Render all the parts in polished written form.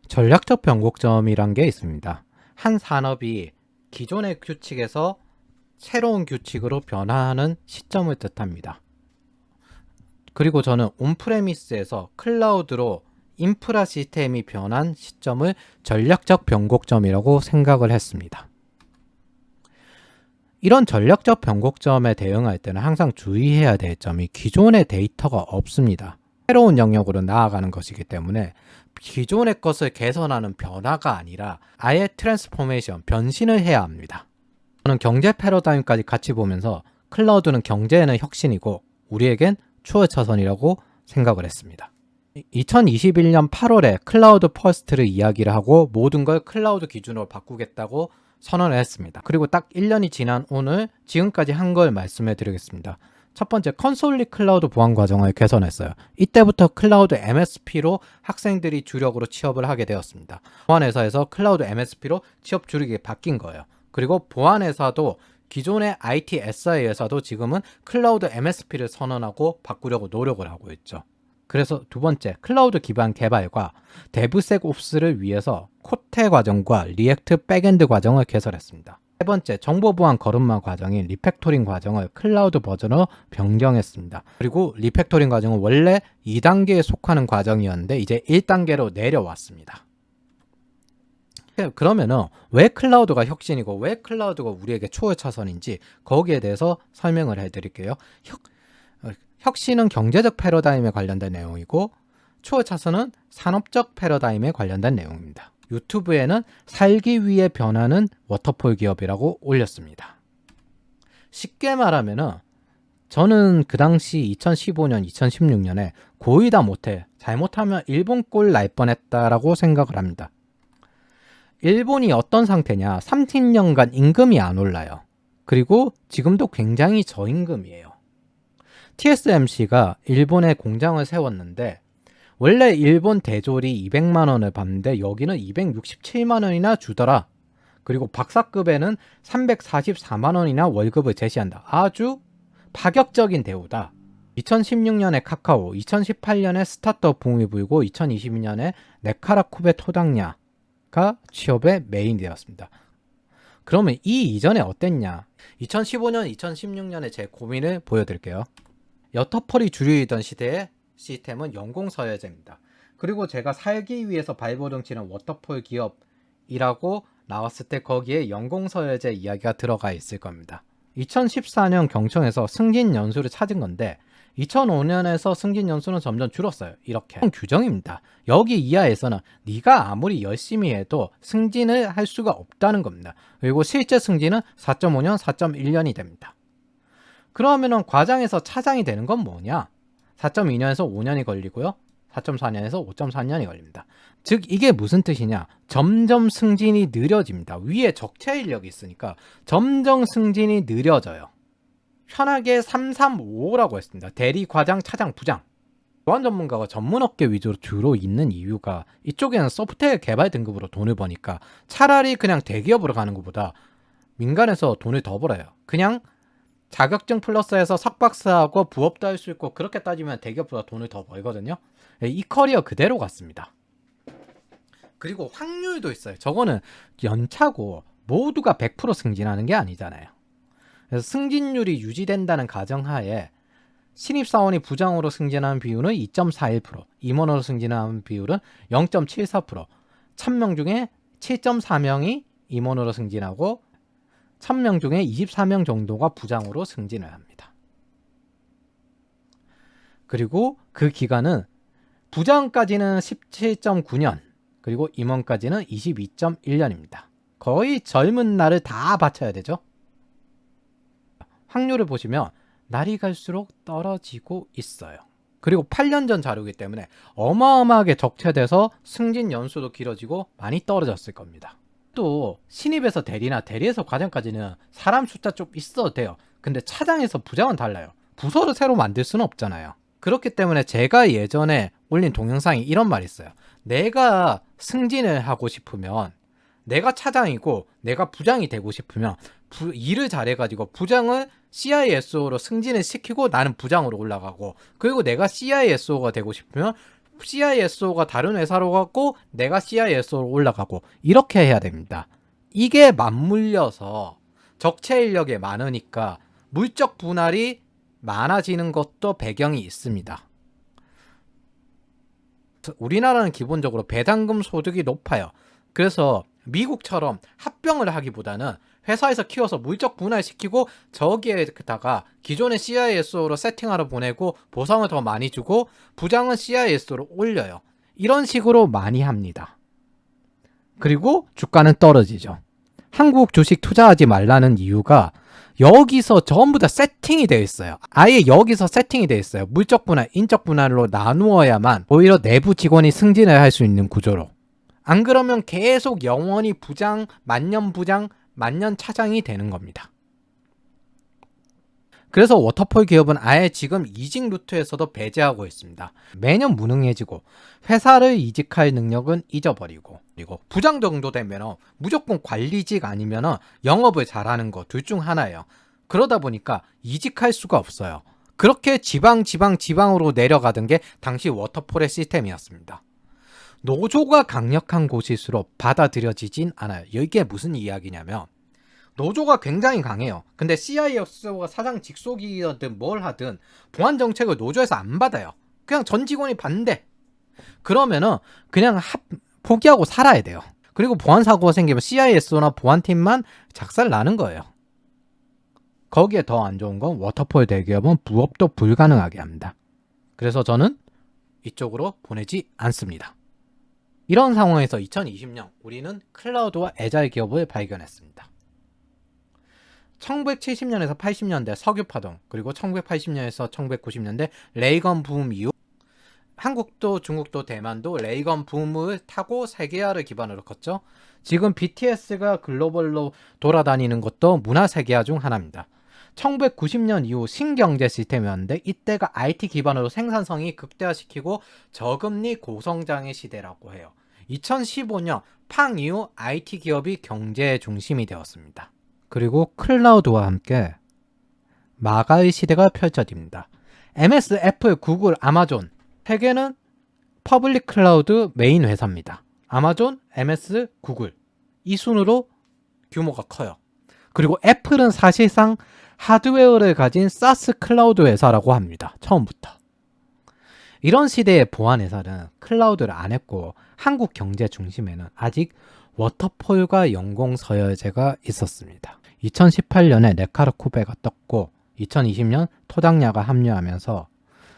전략적 변곡점이란 게 있습니다. 한 산업이 기존의 규칙에서 새로운 규칙으로 변화하는 시점을 뜻합니다. 그리고 저는 온프레미스에서 클라우드로 인프라 시스템이 변한 시점을 전략적 변곡점이라고 생각을 했습니다. 이런 전략적 변곡점에 대응할 때는 항상 주의해야 될 점이 기존의 데이터가 없습니다. 새로운 영역으로 나아가는 것이기 때문에 기존의 것을 개선하는 변화가 아니라 아예 트랜스포메이션, 변신을 해야 합니다. 저는 경제 패러다임까지 같이 보면서 클라우드는 경제에는 혁신이고 우리에겐 추월 차선이라고 생각을 했습니다. 2021년 8월에 클라우드 퍼스트를 이야기를 하고 모든 걸 클라우드 기준으로 바꾸겠다고 선언을 했습니다. 그리고 딱 1년이 지난 오늘 지금까지 한 걸 말씀해 드리겠습니다. 첫 번째, 컨솔리 클라우드 보안 과정을 개선했어요. 이때부터 클라우드 MSP로 학생들이 주력으로 취업을 하게 되었습니다. 보안회사에서 클라우드 MSP로 취업 주력이 바뀐 거예요. 그리고 보안회사도 기존의 IT SI 회사도 지금은 클라우드 MSP를 선언하고 바꾸려고 노력을 하고 있죠. 그래서 두 번째, 클라우드 기반 개발과 데브섹옵스를 위해서 코테 과정과 리액트 백엔드 과정을 개설했습니다. 세 번째, 정보보안 걸음마 과정인 리팩토링 과정을 클라우드 버전으로 변경했습니다. 그리고 리팩토링 과정은 원래 2단계에 속하는 과정이었는데 이제 1단계로 내려왔습니다. 그러면은 왜 클라우드가 혁신이고 왜 클라우드가 우리에게 초월 차선인지 거기에 대해서 설명을 해드릴게요. 혁신은 경제적 패러다임에 관련된 내용이고 초월 차선은 산업적 패러다임에 관련된 내용입니다. 유튜브에는 살기 위해 변하는 워터폴 기업이라고 올렸습니다. 쉽게 말하면은 저는 그 당시 2015년, 2016년에 고의 다 못해 잘못하면 일본 꼴 날 뻔했다라고 생각을 합니다. 일본이 어떤 상태냐? 30년간 임금이 안 올라요. 그리고 지금도 굉장히 저임금이에요. TSMC가 일본에 공장을 세웠는데 원래 일본 대졸이 200만 원을 받는데 여기는 267만 원이나 주더라. 그리고 박사급에는 344만 원이나 월급을 제시한다. 아주 파격적인 대우다. 2016년에 카카오, 2018년에 스타트업 붐이 불고 2022년에 네카라쿠베 토닥냐가 취업의 메인이 되었습니다. 그러면 이 이전에 어땠냐? 2015년, 2016년에 제 고민을 보여드릴게요. 여터펄이 주류이던 시대의 시스템은 연공서열제입니다. 그리고 제가 살기 위해서 발버둥 치는 워터폴 기업이라고 나왔을 때 거기에 연공서열제 이야기가 들어가 있을 겁니다. 2014년 경청에서 승진 연수를 찾은 건데 2005년에서 승진 연수는 점점 줄었어요. 이렇게 규정입니다. 여기 이하에서는 네가 아무리 열심히 해도 승진을 할 수가 없다는 겁니다. 그리고 실제 승진은 4.5년, 4.1년이 됩니다. 그러면은 과장에서 차장이 되는 건 뭐냐? 4.2년에서 5년이 걸리고요. 4.4년에서 5.4년이 걸립니다. 즉 이게 무슨 뜻이냐? 점점 승진이 느려집니다. 위에 적체 인력이 있으니까 점점 승진이 느려져요. 편하게 335라고 했습니다. 대리, 과장, 차장, 부장. 보안 전문가가 전문업계 위주로 주로 있는 이유가 이쪽에는 소프트웨어 개발 등급으로 돈을 버니까 차라리 그냥 대기업으로 가는 것보다 민간에서 돈을 더 벌어요. 그냥 자격증 플러스해서 석박사하고 부업도 할 수 있고 그렇게 따지면 대기업보다 돈을 더 벌거든요. 이 커리어 그대로 갔습니다. 그리고 확률도 있어요. 저거는 연차고 모두가 100% 승진하는 게 아니잖아요. 그래서 승진율이 유지된다는 가정하에 신입사원이 부장으로 승진하는 비율은 2.41%, 임원으로 승진하는 비율은 0.74%, 1000명 중에 7.4명이 임원으로 승진하고 1000명 중에 24명 정도가 부장으로 승진을 합니다. 그리고 그 기간은 부장까지는 17.9년, 그리고 임원까지는 22.1년입니다. 거의 젊은 날을 다 바쳐야 되죠. 확률을 보시면 날이 갈수록 떨어지고 있어요. 그리고 8년 전 자료이기 때문에 어마어마하게 적체돼서 승진 연수도 길어지고 많이 떨어졌을 겁니다. 또 신입에서 대리나 대리에서 과장까지는 사람 숫자 좀 있어도 돼요. 근데 차장에서 부장은 달라요. 부서를 새로 만들 수는 없잖아요. 그렇기 때문에 제가 예전에 올린 동영상에 이런 말이 있어요. 내가 승진을 하고 싶으면 내가 차장이고 내가 부장이 되고 싶으면 일을 잘해가지고 부장을 CISO로 승진을 시키고 나는 부장으로 올라가고, 그리고 내가 CISO가 되고 싶으면 CISO가 다른 회사로 가고 내가 CISO로 올라가고 이렇게 해야 됩니다. 이게 맞물려서 적체 인력이 많으니까 물적 분할이 많아지는 것도 배경이 있습니다. 우리나라는 기본적으로 배당금 소득이 높아요. 그래서 미국처럼 합병을 하기보다는 회사에서 키워서 물적 분할시키고 저기에다가 기존의 CISO로 세팅하러 보내고 보상을 더 많이 주고 부장은 CISO로 올려요. 이런 식으로 많이 합니다. 그리고 주가는 떨어지죠. 한국 주식 투자하지 말라는 이유가 여기서 전부 다 세팅이 되어 있어요. 아예 여기서 세팅이 되어 있어요. 물적 분할, 인적 분할로 나누어야만 오히려 내부 직원이 승진을 할 수 있는 구조로. 안 그러면 계속 영원히 부장, 만년 차장이 되는 겁니다. 그래서 워터폴 기업은 아예 지금 이직 루트에서도 배제하고 있습니다. 매년 무능해지고 회사를 이직할 능력은 잊어버리고 그리고 부장 정도 되면 무조건 관리직 아니면 영업을 잘하는 거 둘 중 하나예요. 그러다 보니까 이직할 수가 없어요. 그렇게 지방으로 내려가던 게 당시 워터폴의 시스템이었습니다. 노조가 강력한 곳일수록 받아들여지진 않아요. 이게 무슨 이야기냐면 노조가 굉장히 강해요. 근데 CISO가 사장 직속이든 뭘 하든 보안 정책을 노조에서 안 받아요. 그냥 전 직원이 반대. 그러면은 그냥 포기하고 살아야 돼요. 그리고 보안 사고가 생기면 CISO나 보안팀만 작살 나는 거예요. 거기에 더 안 좋은 건 워터폴 대기업은 부업도 불가능하게 합니다. 그래서 저는 이쪽으로 보내지 않습니다. 이런 상황에서 2020년 우리는 클라우드와 애자일 기업을 발견했습니다. 1970년에서 80년대 석유파동, 그리고 1980년에서 1990년대 레이건 붐 이후 한국도 중국도 대만도 레이건 붐을 타고 세계화를 기반으로 컸죠. 지금 BTS가 글로벌로 돌아다니는 것도 문화 세계화 중 하나입니다. 1990년 이후 신경제 시스템이었는데 이때가 IT 기반으로 생산성이 극대화시키고 저금리 고성장의 시대라고 해요. 2015년 팡 이후 IT 기업이 경제의 중심이 되었습니다. 그리고 클라우드와 함께 마가의 시대가 펼쳐집니다. MS, 애플, 구글, 아마존 세계는 퍼블릭 클라우드 메인 회사입니다. 아마존, MS, 구글 이 순으로 규모가 커요. 그리고 애플은 사실상 하드웨어를 가진 사스 클라우드 회사라고 합니다. 처음부터. 이런 시대의 보안 회사는 클라우드를 안 했고 한국 경제 중심에는 아직 워터폴과 연공서열제가 있었습니다. 2018년에 네카르쿠베가 떴고 2020년 토닥야가 합류하면서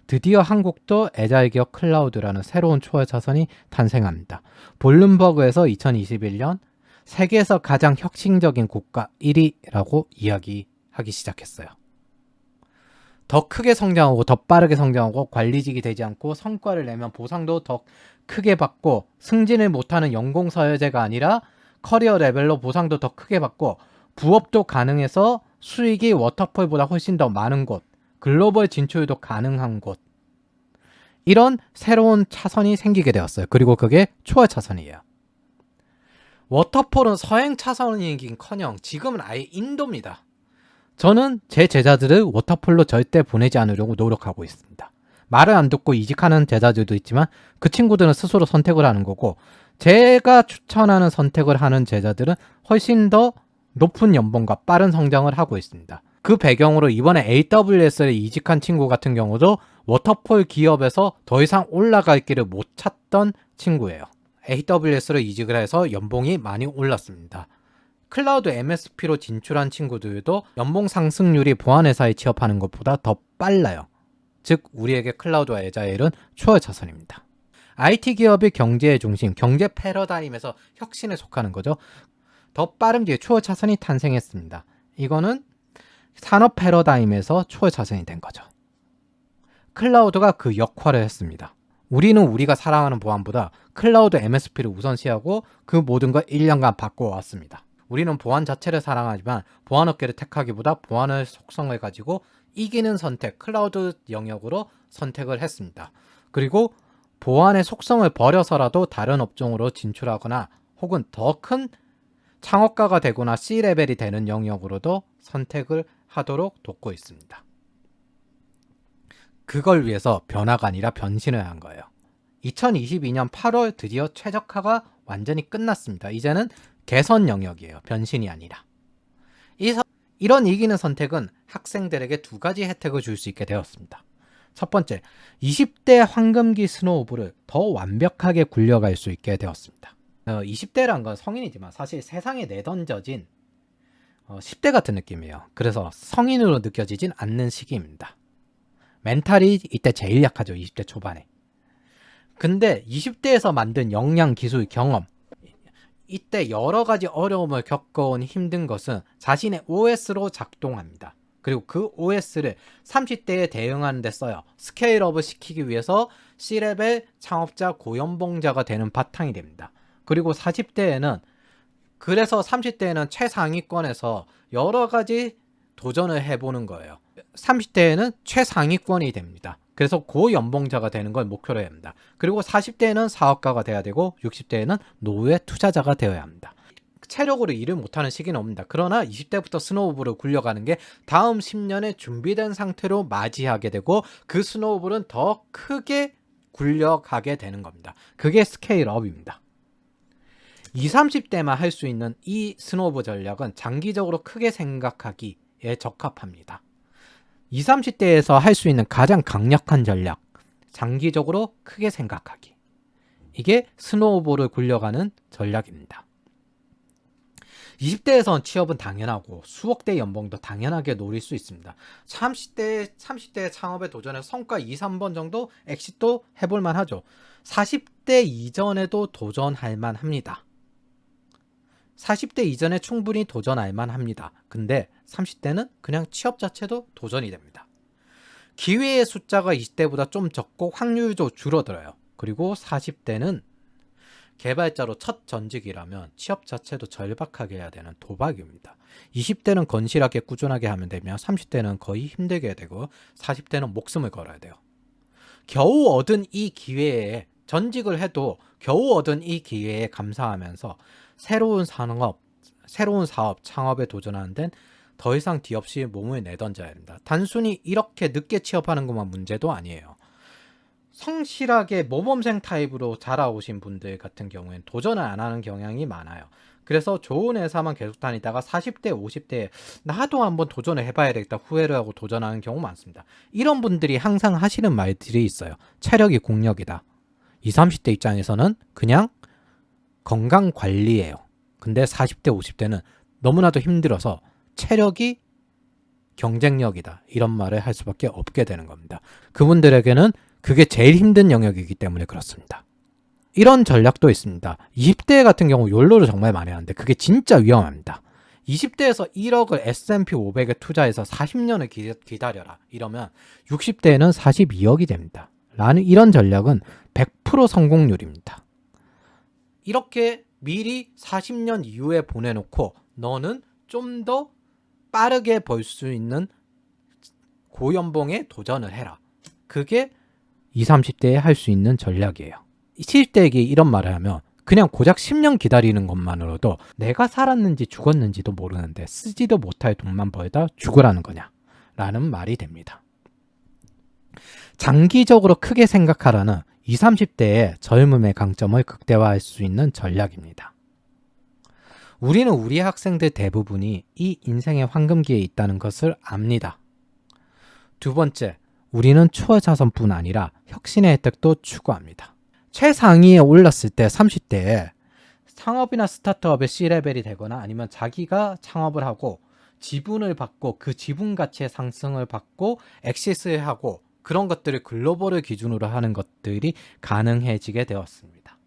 드디어 한국도 애자일 기업 클라우드라는 새로운 초월 차선이 탄생합니다. 볼룸버그에서 2021년 세계에서 가장 혁신적인 국가 1위라고 이야기하기 시작했어요. 더 크게 성장하고 더 빠르게 성장하고 관리직이 되지 않고 성과를 내면 보상도 더 크게 받고 승진을 못하는 연공서열제가 아니라 커리어 레벨로 보상도 더 크게 받고 부업도 가능해서 수익이 워터폴보다 훨씬 더 많은 곳, 글로벌 진출도 가능한 곳, 이런 새로운 차선이 생기게 되었어요. 그리고 그게 초월 차선이에요. 워터폴은 서행 차선이긴커녕 지금은 아예 인도입니다. 저는 제 제자들을 워터폴로 절대 보내지 않으려고 노력하고 있습니다. 말을 안 듣고 이직하는 제자들도 있지만 그 친구들은 스스로 선택을 하는 거고 제가 추천하는 선택을 하는 제자들은 훨씬 더 높은 연봉과 빠른 성장을 하고 있습니다. 그 배경으로 이번에 AWS를 이직한 친구 같은 경우도 워터폴 기업에서 더 이상 올라갈 길을 못 찾던 친구예요. AWS로 이직을 해서 연봉이 많이 올랐습니다. 클라우드 MSP로 진출한 친구들도 연봉 상승률이 보안회사에 취업하는 것보다 더 빨라요. 즉 우리에게 클라우드와 애자일은 초월 차선입니다. IT 기업이 경제의 중심, 경제 패러다임에서 혁신에 속하는 거죠. 더 빠른 뒤에 초월 차선이 탄생했습니다. 이거는 산업 패러다임에서 초월 차선이 된 거죠. 클라우드가 그 역할을 했습니다. 우리는 우리가 사랑하는 보안보다 클라우드 MSP를 우선시하고 그 모든 걸 1년간 바꿔왔습니다. 우리는 보안 자체를 사랑하지만 보안업계를 택하기보다 보안의 속성을 가지고 이기는 선택, 클라우드 영역으로 선택을 했습니다. 그리고 보안의 속성을 버려서라도 다른 업종으로 진출하거나 혹은 더 큰 창업가가 되거나 C레벨이 되는 영역으로도 선택을 하도록 돕고 있습니다. 그걸 위해서 변화가 아니라 변신을 한 거예요. 2022년 8월 드디어 최적화가 완전히 끝났습니다. 이제는 개선 영역이에요. 변신이 아니라. 이런 이기는 선택은 학생들에게 두 가지 혜택을 줄 수 있게 되었습니다. 첫 번째, 20대 황금기 스노우볼을 더 완벽하게 굴려갈 수 있게 되었습니다. 20대란 건 성인이지만 사실 세상에 내던져진 10대 같은 느낌이에요. 그래서 성인으로 느껴지진 않는 시기입니다. 멘탈이 이때 제일 약하죠. 20대 초반에. 근데 20대에서 만든 역량, 기술, 경험, 이때 여러 가지 어려움을 겪어온 힘든 것은 자신의 OS로 작동합니다. 그리고 그 OS를 30대에 대응하는 데 써요. 스케일업을 시키기 위해서 C레벨 창업자 고연봉자가 되는 바탕이 됩니다. 그리고 40대에는 그래서 30대에는 최상위권에서 여러 가지 도전을 해보는 거예요. 30대에는 최상위권이 됩니다. 그래서 고연봉자가 되는 걸 목표로 해야 합니다. 그리고 40대에는 사업가가 돼야 되고 60대에는 노후의 투자자가 되어야 합니다. 체력으로 일을 못하는 시기는 없습니다. 그러나 20대부터 스노우볼을 굴려가는 게 다음 10년에 준비된 상태로 맞이하게 되고 그 스노우볼은 더 크게 굴려가게 되는 겁니다. 그게 스케일업입니다. 20, 30대만 할 수 있는 이 스노우볼 전략은 장기적으로 크게 생각하기에 적합합니다. 20, 30대에서 할 수 있는 가장 강력한 전략, 장기적으로 크게 생각하기. 이게 스노우볼을 굴려가는 전략입니다. 20대에선 취업은 당연하고 수억대 연봉도 당연하게 노릴 수 있습니다. 30대 창업에 도전해서 성과 2, 3번 정도 엑시트도 해볼만 하죠. 40대 이전에도 도전할 만합니다. 40대 이전에 충분히 도전할 만합니다. 근데 30대는 그냥 취업 자체도 도전이 됩니다. 기회의 숫자가 20대보다 좀 적고 확률도 줄어들어요. 그리고 40대는 개발자로 첫 전직이라면 취업 자체도 절박하게 해야 되는 도박입니다. 20대는 건실하게 꾸준하게 하면 되면 30대는 거의 힘들게 되고 40대는 목숨을 걸어야 돼요. 겨우 얻은 이 기회에 전직을 해도 겨우 얻은 이 기회에 감사하면서 새로운 사업, 창업에 도전하는 데는 더 이상 뒤 없이 몸을 내던져야 합니다. 단순히 이렇게 늦게 취업하는 것만 문제도 아니에요. 성실하게 모범생 타입으로 자라오신 분들 같은 경우에는 도전을 안 하는 경향이 많아요. 그래서 좋은 회사만 계속 다니다가 40대, 50대에 나도 한번 도전을 해봐야 되겠다 후회를 하고 도전하는 경우 많습니다. 이런 분들이 항상 하시는 말들이 있어요. 체력이 국력이다. 20, 30대 입장에서는 그냥 건강관리예요. 근데 40대, 50대는 너무나도 힘들어서 체력이 경쟁력이다. 이런 말을 할 수밖에 없게 되는 겁니다. 그분들에게는 그게 제일 힘든 영역이기 때문에 그렇습니다. 이런 전략도 있습니다. 20대 같은 경우 욜로를 정말 많이 하는데 그게 진짜 위험합니다. 20대에서 1억을 S&P 500에 투자해서 40년을 기다려라. 이러면 60대에는 42억이 됩니다. 라는 이런 전략은 100% 성공률입니다. 이렇게 미리 40년 이후에 보내놓고 너는 좀 더 빠르게 벌 수 있는 고연봉에 도전을 해라. 그게 20, 30대에 할 수 있는 전략이에요. 70대에게 이런 말을 하면 그냥 고작 10년 기다리는 것만으로도 내가 살았는지 죽었는지도 모르는데 쓰지도 못할 돈만 벌다 죽으라는 거냐 라는 말이 됩니다. 장기적으로 크게 생각하라는 20, 30대의 젊음의 강점을 극대화할 수 있는 전략입니다. 우리는 우리 학생들 대부분이 이 인생의 황금기에 있다는 것을 압니다. 두 번째, 우리는 초자선뿐 아니라 혁신의 혜택도 추구합니다. 최상위에 올랐을 때 30대에 창업이나 스타트업의 C레벨이 되거나 아니면 자기가 창업을 하고 지분을 받고 그 지분 가치의 상승을 받고 엑시스를 하고 그런 것들을 글로벌을 기준으로 하는 것들이 가능해지게 되었습니다.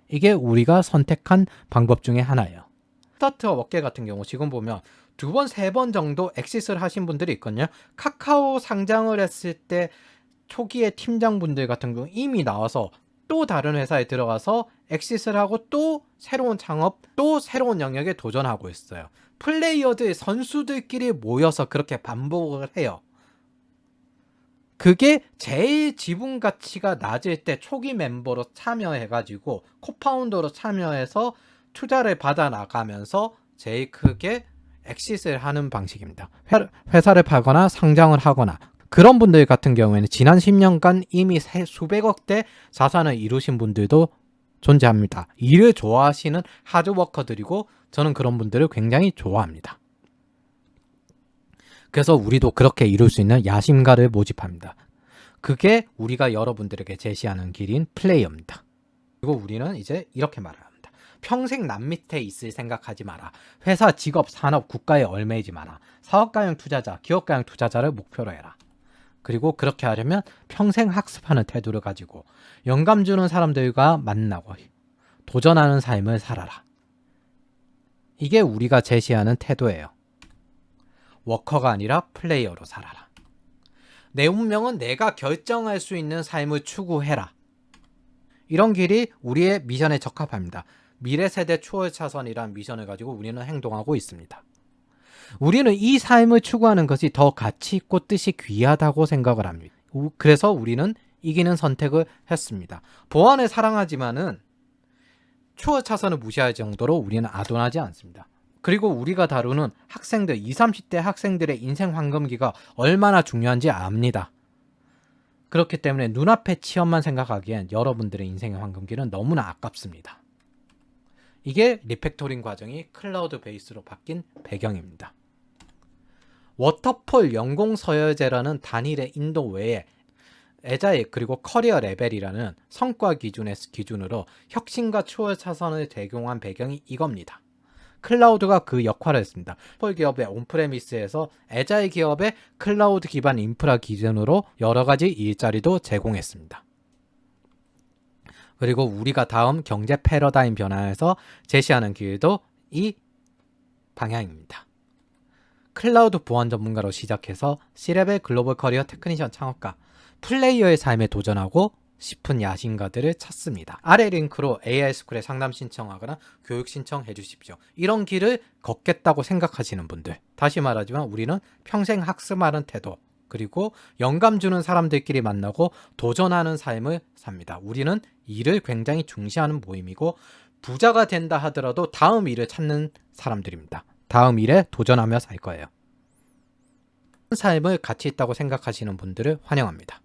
이게 우리가 선택한 방법 중에 하나예요. 스타트업 업계 같은 경우 지금 보면 2번, 3번 정도 엑시스를 하신 분들이 있거든요. 카카오 상장을 했을 때 초기에 팀장분들 같은 경우 이미 나와서 또 다른 회사에 들어가서 엑시스를 하고 또 새로운 창업, 또 새로운 영역에 도전하고 있어요. 플레이어들, 선수들끼리 모여서 그렇게 반복을 해요. 그게 제일 지분 가치가 낮을 때 초기 멤버로 참여해가지고 코파운더로 참여해서 투자를 받아 나가면서 제일 크게 엑시스를 하는 방식입니다. 회사를 팔거나 상장을 하거나 그런 분들 같은 경우에는 지난 10년간 이미 수백억대 자산을 이루신 분들도 존재합니다. 일을 좋아하시는 하드워커들이고 저는 그런 분들을 굉장히 좋아합니다. 그래서 우리도 그렇게 이룰 수 있는 야심가를 모집합니다. 그게 우리가 여러분들에게 제시하는 길인 플레이어입니다. 그리고 우리는 이제 이렇게 말을 합니다. 평생 남 밑에 있을 생각하지 마라. 회사, 직업, 산업, 국가에 얽매이지 마라. 사업가형 투자자, 기업가형 투자자를 목표로 해라. 그리고 그렇게 하려면 평생 학습하는 태도를 가지고 영감 주는 사람들과 만나고 도전하는 삶을 살아라. 이게 우리가 제시하는 태도예요. 워커가 아니라 플레이어로 살아라. 내 운명은 내가 결정할 수 있는 삶을 추구해라. 이런 길이 우리의 미션에 적합합니다. 미래세대 추월차선이란 미션을 가지고 우리는 행동하고 있습니다. 우리는 이 삶을 추구하는 것이 더 가치 있고 뜻이 귀하다고 생각을 합니다. 그래서 우리는 이기는 선택을 했습니다. 보안을 사랑하지만은 추월차선을 무시할 정도로 우리는 아둔하지 않습니다. 그리고 우리가 다루는 학생들, 20, 30대 학생들의 인생 황금기가 얼마나 중요한지 압니다. 그렇기 때문에 눈앞의 취업만 생각하기엔 여러분들의 인생의 황금기는 너무나 아깝습니다. 이게 리팩토링 과정이 클라우드 베이스로 바뀐 배경입니다. 워터폴 연공서열제라는 단일의 인도 외에 애자일 그리고 커리어 레벨이라는 성과 기준으로 혁신과 추월 차선을 제공한 배경이 이겁니다. 클라우드가 그 역할을 했습니다. 폴 기업의 온프레미스에서 애자일 기업의 클라우드 기반 인프라 기준으로 여러 가지 일자리도 제공했습니다. 그리고 우리가 다음 경제 패러다임 변화에서 제시하는 길도 이 방향입니다. 클라우드 보안 전문가로 시작해서 C레벨 글로벌 커리어 테크니션 창업가, 플레이어의 삶에 도전하고 싶은 야심가들을 찾습니다. 아래 링크로 AI스쿨에 상담 신청하거나 교육 신청해 주십시오. 이런 길을 걷겠다고 생각하시는 분들, 다시 말하지만 우리는 평생 학습하는 태도, 그리고 영감 주는 사람들끼리 만나고 도전하는 삶을 삽니다. 우리는 일을 굉장히 중시하는 모임이고 부자가 된다 하더라도 다음 일을 찾는 사람들입니다. 다음 일에 도전하며 살 거예요. 삶을 가치 있다고 생각하시는 분들을 환영합니다.